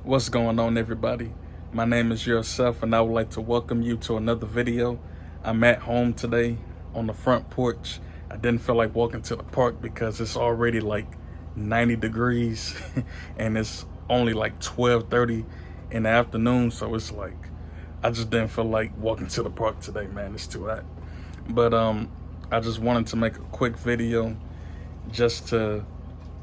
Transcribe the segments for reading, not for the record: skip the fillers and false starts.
What's going on, everybody? My name is Yourself, and I would like to welcome you to another video. I'm at home today on the front porch. I didn't feel like walking to the park because it's already like 90 degrees and it's only like 12:30 in the afternoon, so it's like I just didn't feel like walking to the park today, man. It's too hot. But I just wanted to make a quick video just to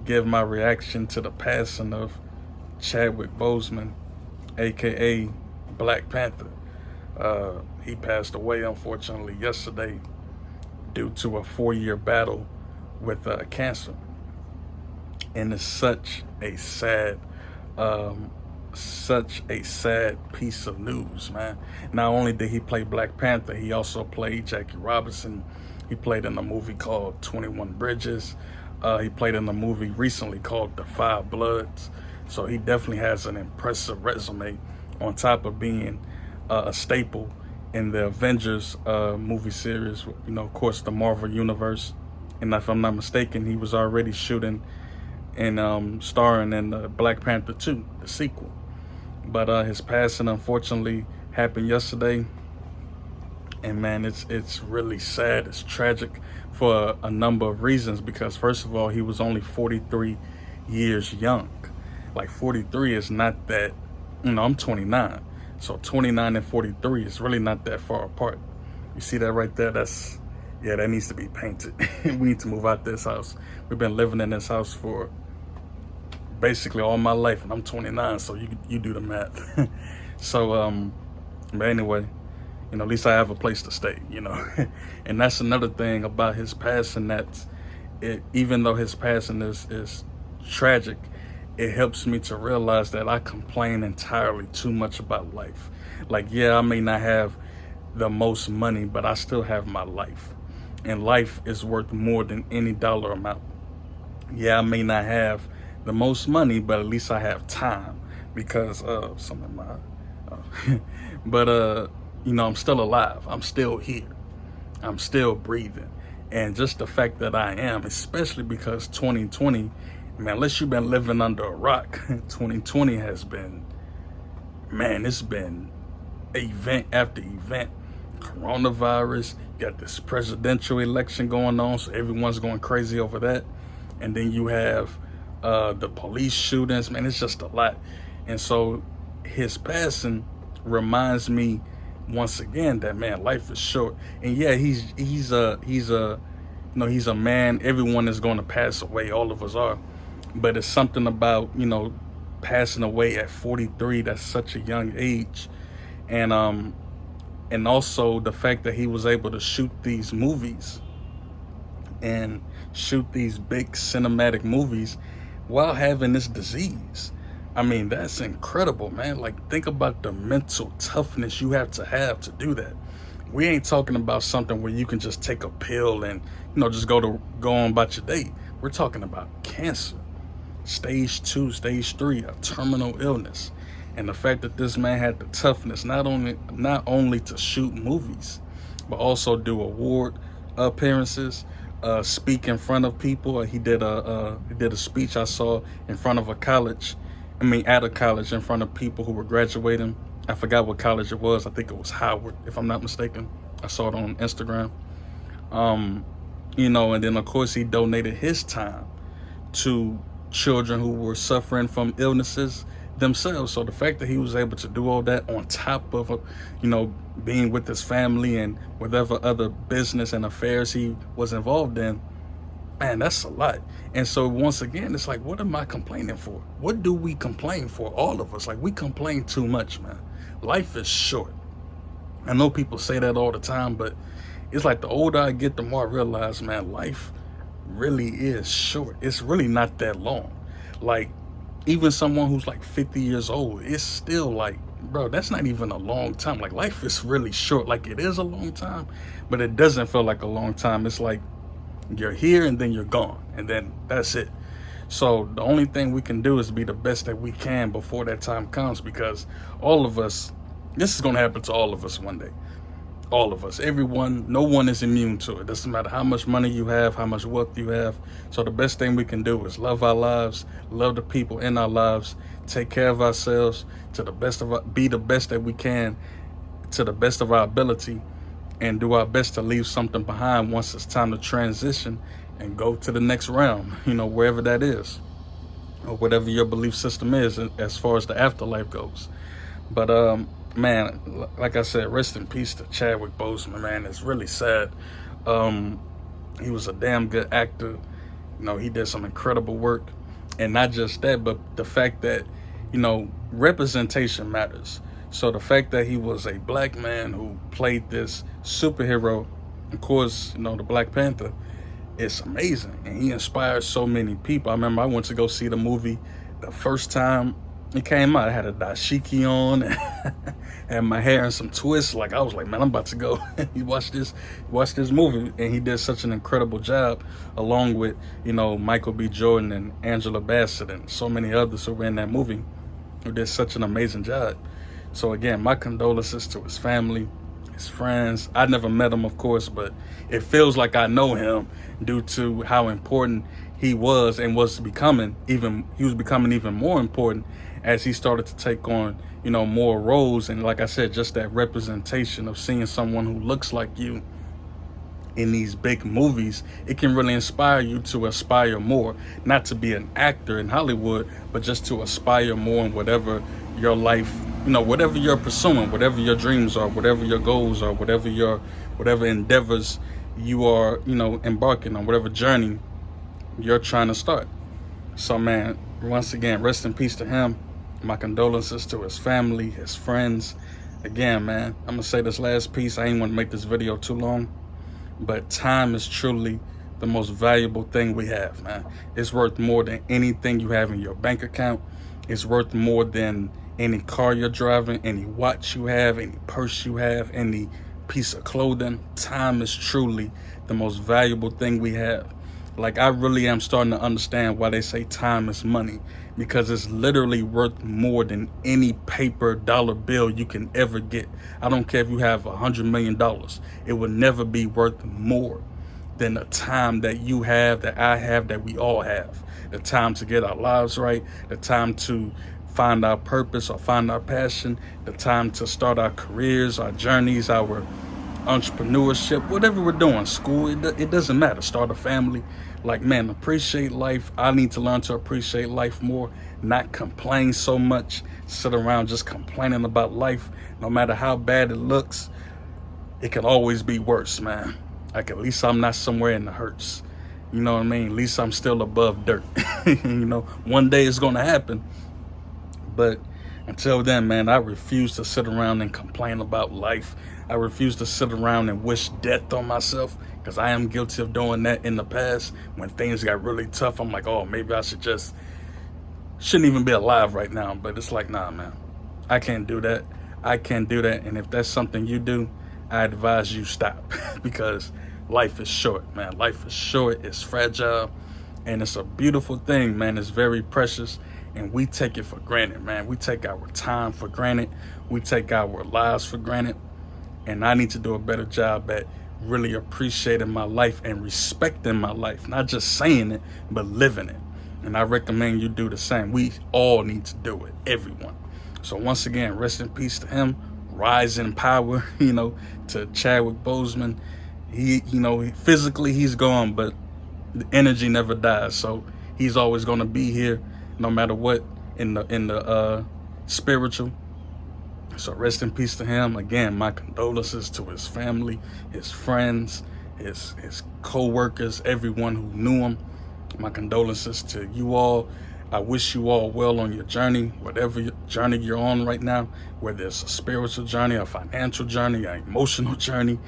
give my reaction to the passing of Chadwick Boseman, aka Black Panther. He passed away, unfortunately, yesterday due to a 4-year battle with cancer. And it's such a sad piece of news, man. Not only did he play Black Panther, he also played Jackie Robinson. He played in a movie called 21 Bridges. He played in a movie recently called The Five Bloods. So he definitely has an impressive resume, on top of being a staple in the Avengers movie series, of course, the Marvel Universe. And if I'm not mistaken, he was already shooting and starring in Black Panther 2, the sequel. But his passing, unfortunately, happened yesterday. And man, it's really sad. It's tragic for a number of reasons, because first of all, he was only 43 years young. Like 43 is not that, I'm 29. So 29 and 43 is really not that far apart. You see that right there? That needs to be painted. We need to move out this house. We've been living in this house for basically all my life, and I'm 29, so you do the math. So, but anyway, at least I have a place to stay, And that's another thing about his passing, even though his passing is tragic, it helps me to realize that I complain entirely too much about life. Like, yeah, I may not have the most money, but I still have my life. And life is worth more than any dollar amount. Yeah, I may not have the most money, but at least I have time, because some of my but I'm still alive. I'm still here. I'm still breathing. And just the fact that I am, especially because 2020, man, unless you've been living under a rock, 2020 has been, man, it's been event after event. Coronavirus, got this presidential election going on, so everyone's going crazy over that. And then you have the police shootings, man, it's just a lot. And so his passing reminds me once again that, man, life is short. And yeah, he's a man. Everyone is going to pass away. All of us are. But it's something about, passing away at 43. That's such a young age. And also the fact that he was able to shoot these movies and shoot these big cinematic movies while having this disease. I mean, that's incredible, man. Like, think about the mental toughness you have to do that. We ain't talking about something where you can just take a pill and, just go on about your day. We're talking about cancer. Stage 2, stage 3, a terminal illness. And the fact that this man had the toughness not only to shoot movies, but also do award appearances, speak in front of people. He did a speech I saw in front of at a college, in front of people who were graduating. I forgot what college it was. I think it was Howard, if I'm not mistaken. I saw it on Instagram. And then of course he donated his time to children who were suffering from illnesses themselves. So the fact that he was able to do all that on top of, being with his family and whatever other business and affairs he was involved in, man, that's a lot. And so once again, it's like, what am I complaining for? What do we complain for? All of us, like, we complain too much, man. Life is short. I know people say that all the time, but it's like the older I get, the more I realize, man, life really is short. It's really not that long. Like, even someone who's like 50 years old, it's still like, bro, that's not even a long time. Like, life is really short. Like, it is a long time, but it doesn't feel like a long time. It's like you're here and then you're gone, and then that's it. So the only thing we can do is be the best that we can before that time comes, because all of us, this is going to happen to all of us one day. All of us, everyone, no one is immune to it. Doesn't matter how much money you have, how much wealth you have. So the best thing we can do is love our lives, love the people in our lives, take care of ourselves to the best of our, be the best that we can to the best of our ability, and do our best to leave something behind once it's time to transition and go to the next realm, wherever that is, or whatever your belief system is as far as the afterlife goes. But man, like I said, rest in peace to Chadwick Boseman, man. It's really sad. He was a damn good actor. He did some incredible work. And not just that, but the fact that, representation matters. So the fact that he was a black man who played this superhero, of course, the Black Panther, it's amazing. And he inspired so many people. I remember I went to go see the movie the first time it came out. I had a dashiki on, had my hair in some twists. Like, I was like, man, I'm about to go watch this movie. And he did such an incredible job, along with, Michael B. Jordan and Angela Bassett and so many others who were in that movie who did such an amazing job. So again, my condolences to his family, his friends. I never met him, of course, but it feels like I know him due to how important he was and was becoming. He was becoming even more important as he started to take on, more roles. And like I said, just that representation of seeing someone who looks like you in these big movies, it can really inspire you to aspire more, not to be an actor in Hollywood, but just to aspire more in whatever your life, whatever you're pursuing, whatever your dreams are, whatever your goals are, whatever endeavors you are, embarking on, whatever journey you're trying to start. So man, once again, rest in peace to him. My condolences to his family, his friends. Again, man, I'm gonna say this last piece. I ain't want to make this video too long, but time is truly the most valuable thing we have, man. It's worth more than anything you have in your bank account. It's worth more than any car you're driving, any watch you have, any purse you have, any piece of clothing. Time is truly the most valuable thing we have. Like, I really am starting to understand why they say time is money, because it's literally worth more than any paper dollar bill you can ever get. I don't care if you have $100 million. It will never be worth more than the time that you have, that I have, that we all have. The time to get our lives right, the time to find our purpose or find our passion, the time to start our careers, our journeys, our entrepreneurship, whatever we're doing, school, it doesn't matter. Start a family. Like, man, appreciate life. I need to learn to appreciate life more, not complain so much, sit around just complaining about life. No matter how bad it looks, it can always be worse, man. Like, at least I'm not somewhere in the hurts. You know what I mean? At least I'm still above dirt. One day it's gonna happen. But until then, man, I refuse to sit around and complain about life. I refuse to sit around and wish death on myself, because I am guilty of doing that in the past. When things got really tough, I'm like, oh, maybe I shouldn't even be alive right now. But it's like, nah, man, I can't do that. I can't do that. And if that's something you do, I advise you stop, because life is short, man. Life is short, it's fragile, and it's a beautiful thing, man. It's very precious, and we take it for granted, man. We take our time for granted. We take our lives for granted. And I need to do a better job at really appreciating my life and respecting my life. Not just saying it, but living it. And I recommend you do the same. We all need to do it, everyone. So once again, rest in peace to him. Rise in power, to Chadwick Boseman. He, physically he's gone, but the energy never dies. So he's always going to be here, no matter what, in the spiritual. So rest in peace to him. Again, my condolences to his family, his friends, his co-workers, everyone who knew him. My condolences to you all. I wish you all well on your journey, whatever journey you're on right now, whether it's a spiritual journey, a financial journey, an emotional journey,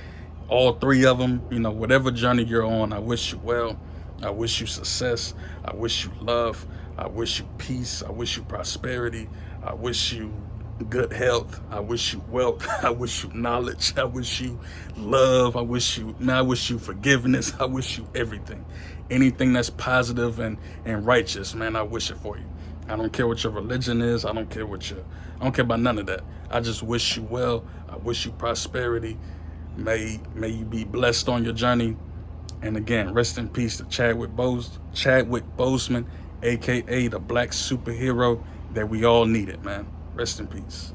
all three of them, whatever journey you're on, I wish you well. I wish you success. I wish you love. I wish you peace. I wish you prosperity. I wish you good health. I wish you wealth. I wish you knowledge. I wish you love. I wish you forgiveness. I wish you everything. Anything that's positive and righteous, man, I wish it for you. I don't care what your religion is. I don't care about none of that. I just wish you well. I wish you prosperity. May you be blessed on your journey. And again, rest in peace to Chadwick Boseman, aka the black superhero that we all needed, man. Rest in peace.